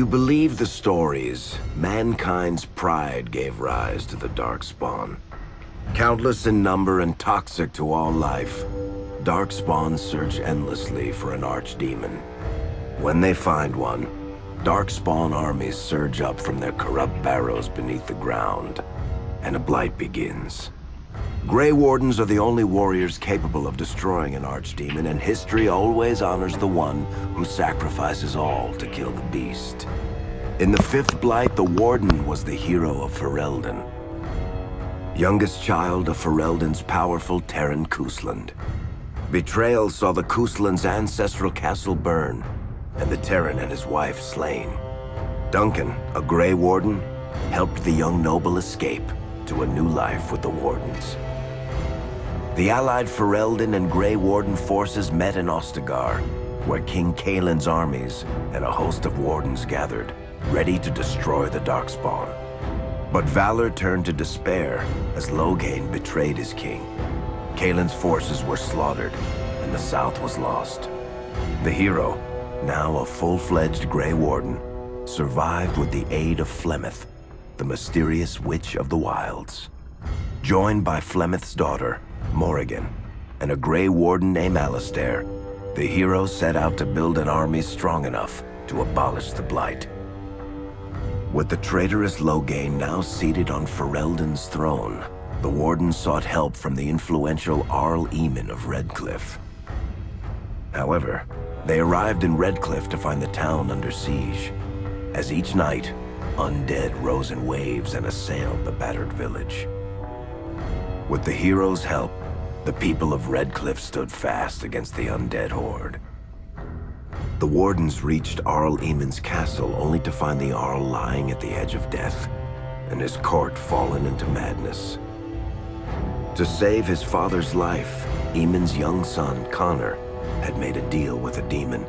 you believe the stories, mankind's pride gave rise to the Darkspawn. Countless in number and toxic to all life, Darkspawns search endlessly for an archdemon. When they find one, Darkspawn armies surge up from their corrupt barrows beneath the ground, and a blight begins. Grey Wardens are the only warriors capable of destroying an archdemon, and history always honors the one who sacrifices all to kill the beast. In the fifth blight, the Warden was the hero of Ferelden. Youngest child of Ferelden's powerful Terran Cousland. Betrayal saw the Cousland's ancestral castle burn, and the Terran and his wife slain. Duncan, a Grey Warden, helped the young noble escape to a new life with the Wardens. The allied Ferelden and Grey Warden forces met in Ostagar, where King Kaelin's armies and a host of Wardens gathered, ready to destroy the Darkspawn. But valor turned to despair as Loghain betrayed his king. Kaelin's forces were slaughtered, and the South was lost. The hero, now a full-fledged Grey Warden, survived with the aid of Flemeth, the mysterious Witch of the Wilds. Joined by Flemeth's daughter, Morrigan, and a Grey Warden named Alistair, the hero set out to build an army strong enough to abolish the Blight. With the traitorous Loghain now seated on Ferelden's throne, the Warden sought help from the influential Arl Eamon of Redcliffe. However, they arrived in Redcliffe to find the town under siege. As each night, undead rose in waves and assailed the battered village. With the hero's help, the people of Redcliffe stood fast against the undead horde. The Wardens reached Arl Eamon's castle only to find the Arl lying at the edge of death, and his court fallen into madness. To save his father's life, Eamon's young son, Connor, had made a deal with a demon,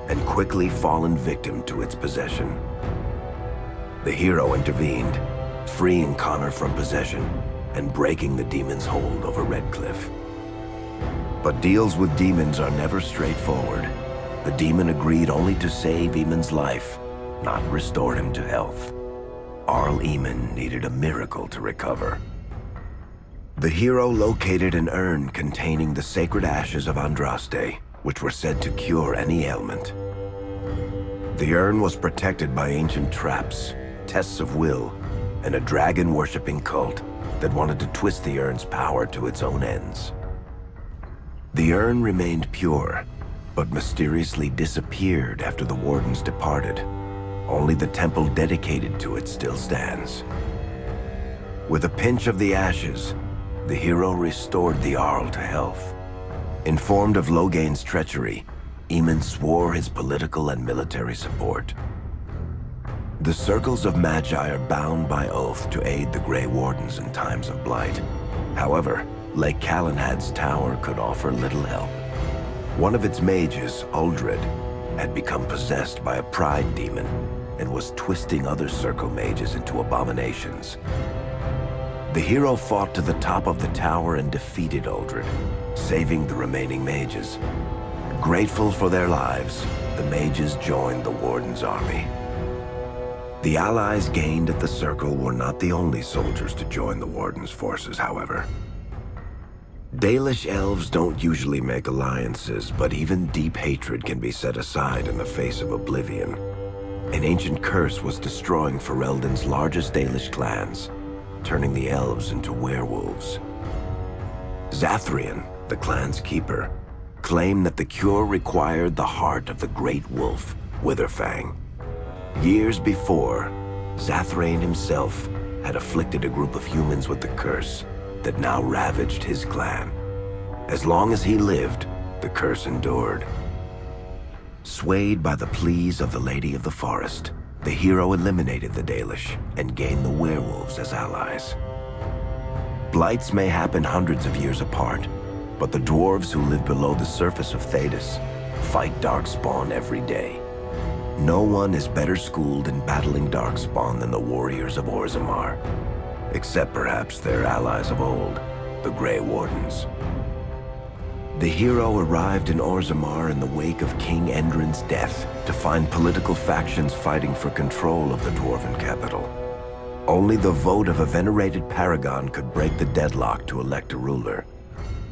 and quickly fallen victim to its possession. The hero intervened, freeing Connor from possession and breaking the demon's hold over Redcliffe. But deals with demons are never straightforward. The demon agreed only to save Eamon's life, not restore him to health. Arl Eamon needed a miracle to recover. The hero located an urn containing the sacred ashes of Andraste, which were said to cure any ailment. The urn was protected by ancient traps, tests of will, and a dragon-worshipping cult that wanted to twist the urn's power to its own ends. The urn remained pure, but mysteriously disappeared after the Wardens departed. Only the temple dedicated to it still stands. With a pinch of the ashes, the hero restored the Arl to health. Informed of Loghain's treachery, Eamon swore his political and military support. The circles of Magi are bound by oath to aid the Grey Wardens in times of blight. However, Lake Calenhad's tower could offer little help. One of its mages, Uldred, had become possessed by a pride demon and was twisting other circle mages into abominations. The hero fought to the top of the tower and defeated Uldred, saving the remaining mages. Grateful for their lives, the mages joined the Warden's army. The allies gained at the Circle were not the only soldiers to join the Warden's forces, however. Dalish elves don't usually make alliances, but even deep hatred can be set aside in the face of oblivion. An ancient curse was destroying Ferelden's largest Dalish clans, turning the elves into werewolves. Zathrian, the clan's keeper, claimed that the cure required the heart of the great wolf, Witherfang. Years before, Zathrain himself had afflicted a group of humans with the curse that now ravaged his clan. As long as he lived, the curse endured. Swayed by the pleas of the Lady of the Forest, the hero eliminated the Dalish and gained the werewolves as allies. Blights may happen hundreds of years apart, but the dwarves who live below the surface of Thedas fight Darkspawn every day. No one is better schooled in battling Darkspawn than the warriors of Orzammar, except perhaps their allies of old, the Grey Wardens. The hero arrived in Orzammar in the wake of King Endrin's death to find political factions fighting for control of the dwarven capital. Only the vote of a venerated paragon could break the deadlock to elect a ruler,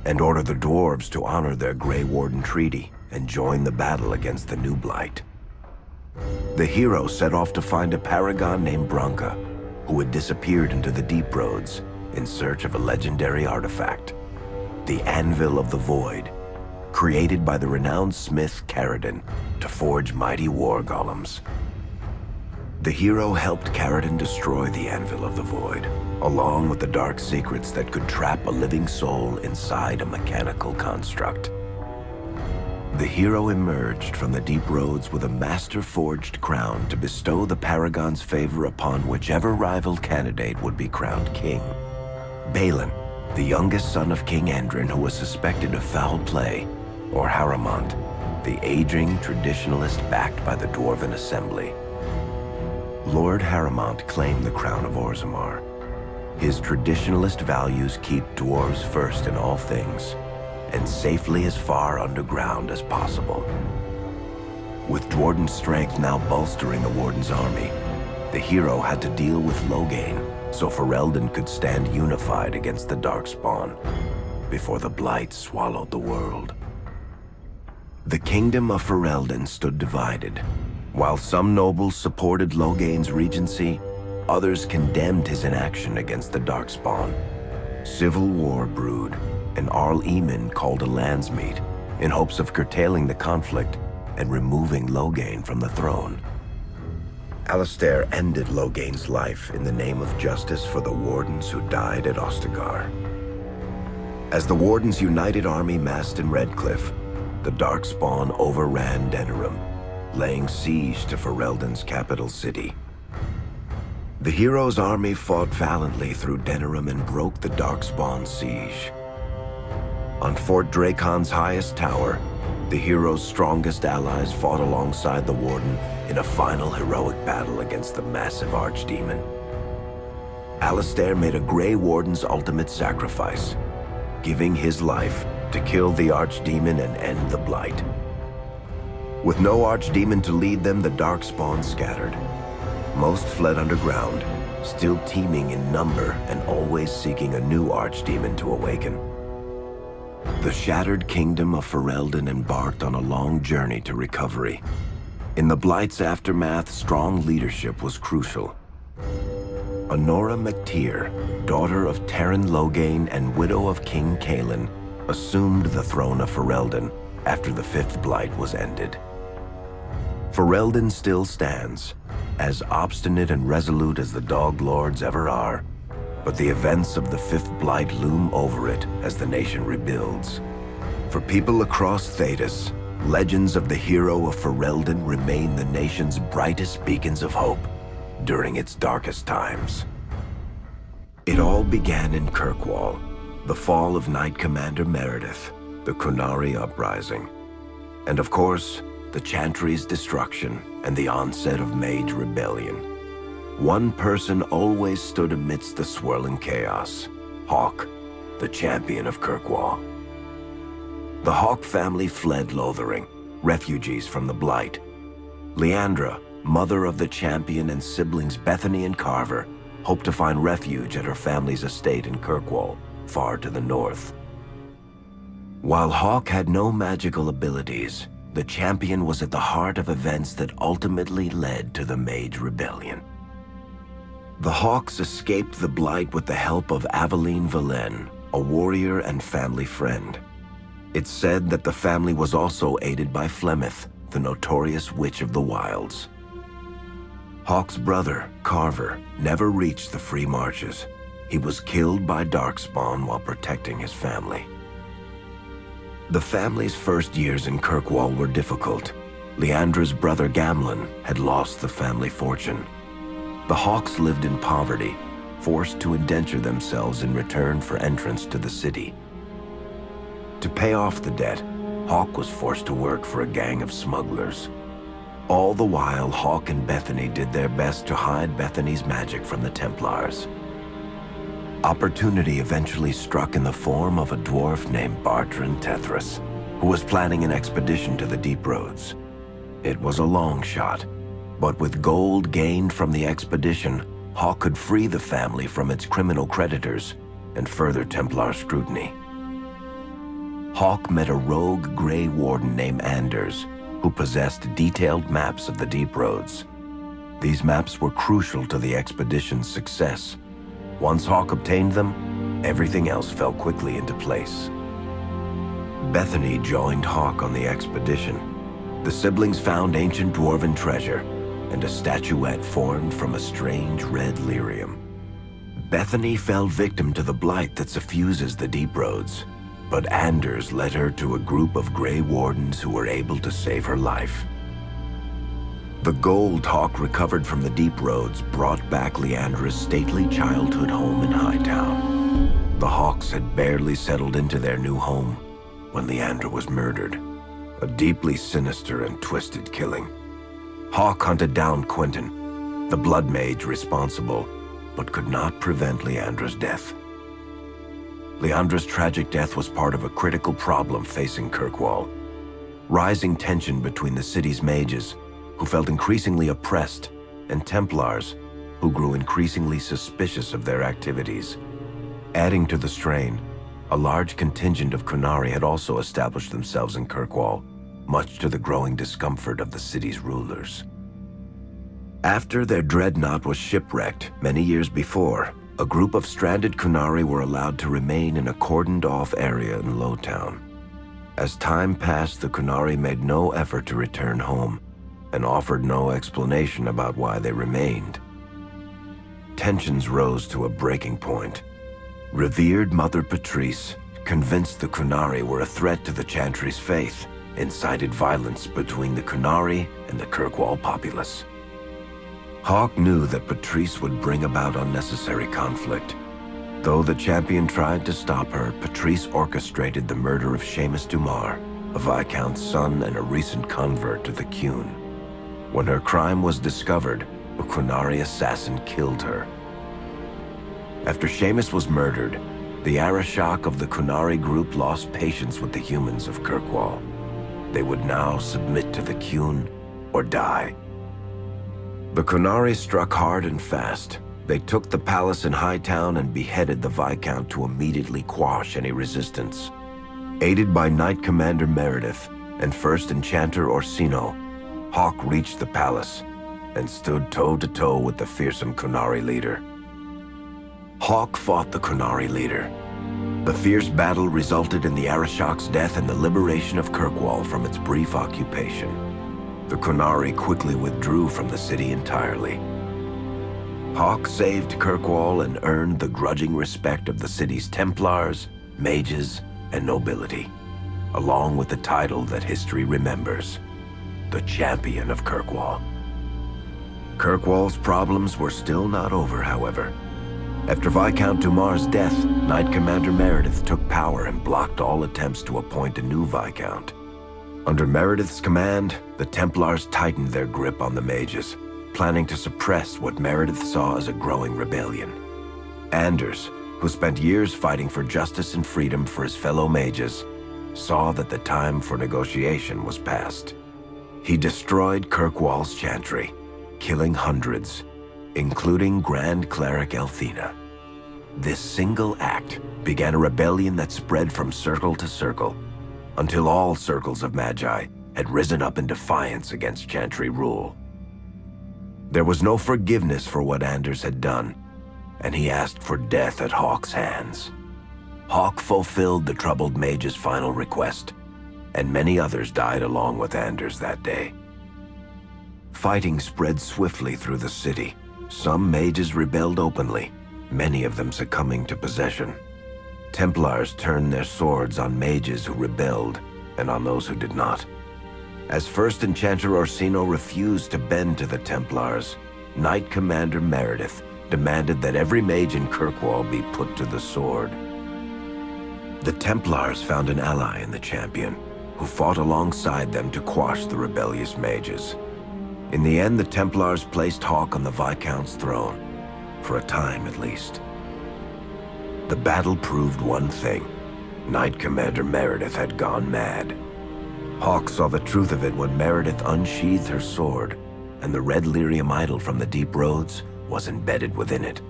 and order the dwarves to honor their Grey Warden treaty and join the battle against the new blight. The hero set off to find a paragon named Branka, who had disappeared into the deep roads in search of a legendary artifact, the Anvil of the Void, created by the renowned smith Caradon to forge mighty war golems. The hero helped Caradon destroy the Anvil of the Void, along with the dark secrets that could trap a living soul inside a mechanical construct. The hero emerged from the deep roads with a master-forged crown to bestow the Paragon's favor upon whichever rival candidate would be crowned king. Balin, the youngest son of King Endrin who was suspected of foul play, or Haramont, the aging traditionalist backed by the Dwarven Assembly. Lord Haramont claimed the crown of Orzammar. His traditionalist values keep dwarves first in all things, and safely as far underground as possible. With Dwarden's strength now bolstering the Warden's army, the hero had to deal with Loghain so Ferelden could stand unified against the Darkspawn before the Blight swallowed the world. The kingdom of Ferelden stood divided. While some nobles supported Loghain's regency, others condemned his inaction against the Darkspawn. Civil war brewed, and Arl Eamon called a landsmeet in hopes of curtailing the conflict and removing Loghain from the throne. Alistair ended Loghain's life in the name of justice for the Wardens who died at Ostagar. As the Warden's united army massed in Redcliffe, the Darkspawn overran Denerim, laying siege to Ferelden's capital city. The hero's army fought valiantly through Denerim and broke the Darkspawn's siege. On Fort Dracon's highest tower, the hero's strongest allies fought alongside the Warden in a final heroic battle against the massive Archdemon. Alistair made a Grey Warden's ultimate sacrifice, giving his life to kill the Archdemon and end the Blight. With no Archdemon to lead them, the Darkspawn scattered. Most fled underground, still teeming in number and always seeking a new Archdemon to awaken. The shattered kingdom of Ferelden embarked on a long journey to recovery. In the Blight's aftermath, strong leadership was crucial. Honora MacTyr, daughter of Terran Loghain and widow of King Kaelin, assumed the throne of Ferelden after the Fifth Blight was ended. Ferelden still stands, as obstinate and resolute as the Dog Lords ever are, but the events of the Fifth Blight loom over it as the nation rebuilds. For people across Thedas, legends of the hero of Ferelden remain the nation's brightest beacons of hope during its darkest times. It all began in Kirkwall, the fall of Knight Commander Meredith, the Kunari Uprising, and of course, the Chantry's destruction and the onset of Mage Rebellion. One person always stood amidst the swirling chaos: Hawke, the champion of Kirkwall. The Hawke family fled Lothering, refugees from the Blight. Leandra, mother of the champion, and siblings Bethany and Carver, hoped to find refuge at her family's estate in Kirkwall, far to the north. While Hawke had no magical abilities, the champion was at the heart of events that ultimately led to the Mage Rebellion. The Hawks escaped the Blight with the help of Aveline Valen, a warrior and family friend. It's said that the family was also aided by Flemeth, the notorious Witch of the Wilds. Hawke's brother, Carver, never reached the Free Marches. He was killed by Darkspawn while protecting his family. The family's first years in Kirkwall were difficult. Leandra's brother Gamlin had lost the family fortune. The Hawks lived in poverty, forced to indenture themselves in return for entrance to the city. To pay off the debt, Hawke was forced to work for a gang of smugglers. All the while, Hawke and Bethany did their best to hide Bethany's magic from the Templars. Opportunity eventually struck in the form of a dwarf named Bartrand Tethras. who was planning an expedition to the Deep Roads. It was a long shot, but with gold gained from the expedition, Hawk could free the family from its criminal creditors and further Templar scrutiny. Hawk met a rogue Grey Warden named Anders, who possessed detailed maps of the Deep Roads. These maps were crucial to the expedition's success. Once Hawk obtained them, everything else fell quickly into place. Bethany joined Hawk on the expedition. The siblings found ancient dwarven treasure and a statuette formed from a strange red lyrium. Bethany fell victim to the blight that suffuses the Deep Roads, but Anders led her to a group of Grey Wardens who were able to save her life. The gold Hawk recovered from the Deep Roads brought back Leandra's stately childhood home in Hightown. The Hawks had barely settled into their new home when Leandra was murdered, a deeply sinister and twisted killing. Hawk hunted down Quentin, the blood mage responsible, but could not prevent Leandra's death. Leandra's tragic death was part of a critical problem facing Kirkwall: rising tension between the city's mages, who felt increasingly oppressed, and Templars, who grew increasingly suspicious of their activities. Adding to the strain, a large contingent of Kunari had also established themselves in Kirkwall, much to the growing discomfort of the city's rulers. After their dreadnought was shipwrecked many years before, a group of stranded Kunari were allowed to remain in a cordoned-off area in Lowtown. As time passed, the Kunari made no effort to return home and offered no explanation about why they remained. Tensions rose to a breaking point. Revered Mother Patrice, convinced the Kunari were a threat to the Chantry's faith, incited violence between the Kunari and the Kirkwall populace. Hawk knew that Patrice would bring about unnecessary conflict. Though the champion tried to stop her, Patrice orchestrated the murder of Seamus Dumar, a Viscount's son and a recent convert to the Qun. When her crime was discovered, a Kunari assassin killed her. After Seamus was murdered, the Arishok of the Kunari group lost patience with the humans of Kirkwall. They would now submit to the Qun or die. The Kunari struck hard and fast. They took the palace in Hightown and beheaded the Viscount to immediately quash any resistance. Aided by Knight Commander Meredith and First Enchanter Orsino, Hawk reached the palace and stood toe-to-toe with the fearsome Kunari leader. Hawk fought the Kunari leader. The fierce battle resulted in the Arishok's death and the liberation of Kirkwall from its brief occupation. The Kunari quickly withdrew from the city entirely. Hawk saved Kirkwall and earned the grudging respect of the city's Templars, mages, and nobility, along with the title that history remembers: the Champion of Kirkwall. Kirkwall's problems were still not over, however. After Viscount Dumar's death, Knight Commander Meredith took power and blocked all attempts to appoint a new Viscount. Under Meredith's command, the Templars tightened their grip on the mages, planning to suppress what Meredith saw as a growing rebellion. Anders, who spent years fighting for justice and freedom for his fellow mages, saw that the time for negotiation was past. He destroyed Kirkwall's chantry, killing hundreds, including Grand Cleric Elthina. This single act began a rebellion that spread from circle to circle, until all circles of Magi had risen up in defiance against Chantry rule. There was no forgiveness for what Anders had done, and he asked for death at Hawk's hands. Hawk fulfilled the troubled mage's final request, and many others died along with Anders that day. Fighting spread swiftly through the city. Some mages rebelled openly, many of them succumbing to possession. Templars turned their swords on mages who rebelled and on those who did not. As First Enchanter Orsino refused to bend to the Templars, Knight Commander Meredith demanded that every mage in Kirkwall be put to the sword. The Templars found an ally in the champion, who fought alongside them to quash the rebellious mages. In the end, the Templars placed Hawk on the Viscount's throne, for a time at least. The battle proved one thing: Knight Commander Meredith had gone mad. Hawk saw the truth of it when Meredith unsheathed her sword, and the red lyrium idol from the deep roads was embedded within it.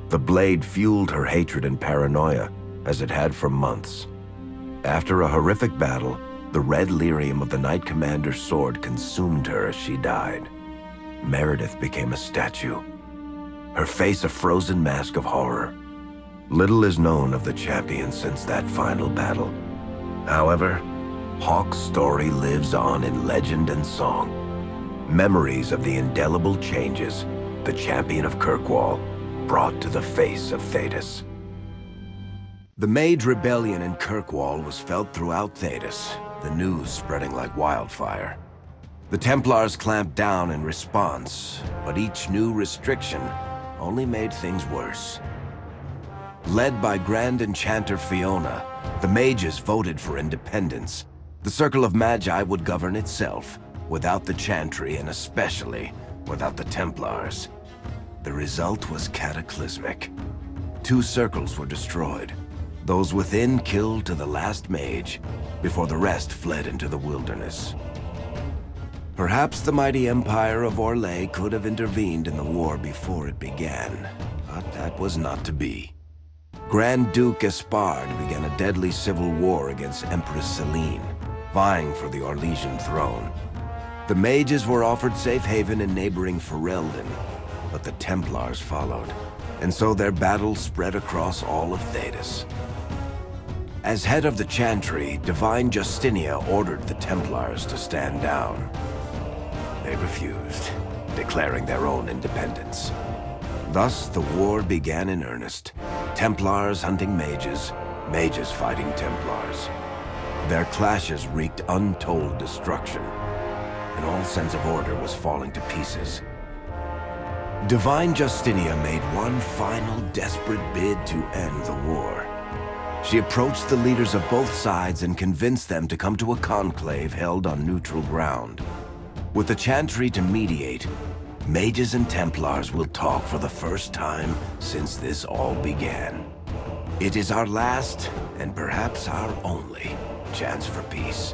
The blade fueled her hatred and paranoia, as it had for months. After a horrific battle, the red lyrium of the Knight Commander's sword consumed her as she died. Meredith became a statue, her face a frozen mask of horror. Little is known of the champion since that final battle. However, Hawk's story lives on in legend and song. Memories of the indelible changes the champion of Kirkwall brought to the face of Thedas. The Mage Rebellion in Kirkwall was felt throughout Thedas, the news spreading like wildfire. The Templars clamped down in response, but each new restriction only made things worse. Led by Grand Enchanter Fiona, the mages voted for independence. The Circle of Magi would govern itself, without the Chantry and especially without the Templars. The result was cataclysmic. 2 circles were destroyed. Those within killed to the last mage, before the rest fled into the wilderness. Perhaps the mighty Empire of Orlais could have intervened in the war before it began, but that was not to be. Grand Duke Espard began a deadly civil war against Empress Celine, vying for the Orlesian throne. The mages were offered safe haven in neighboring Ferelden, but the Templars followed, and so their battle spread across all of Thedas. As head of the Chantry, Divine Justinia ordered the Templars to stand down. They refused, declaring their own independence. Thus, the war began in earnest. Templars hunting mages, mages fighting Templars. Their clashes wreaked untold destruction, and all sense of order was falling to pieces. Divine Justinia made one final desperate bid to end the war. She approached the leaders of both sides and convinced them to come to a conclave held on neutral ground. With the Chantry to mediate, mages and Templars will talk for the first time since this all began. It is our last, and perhaps our only, chance for peace.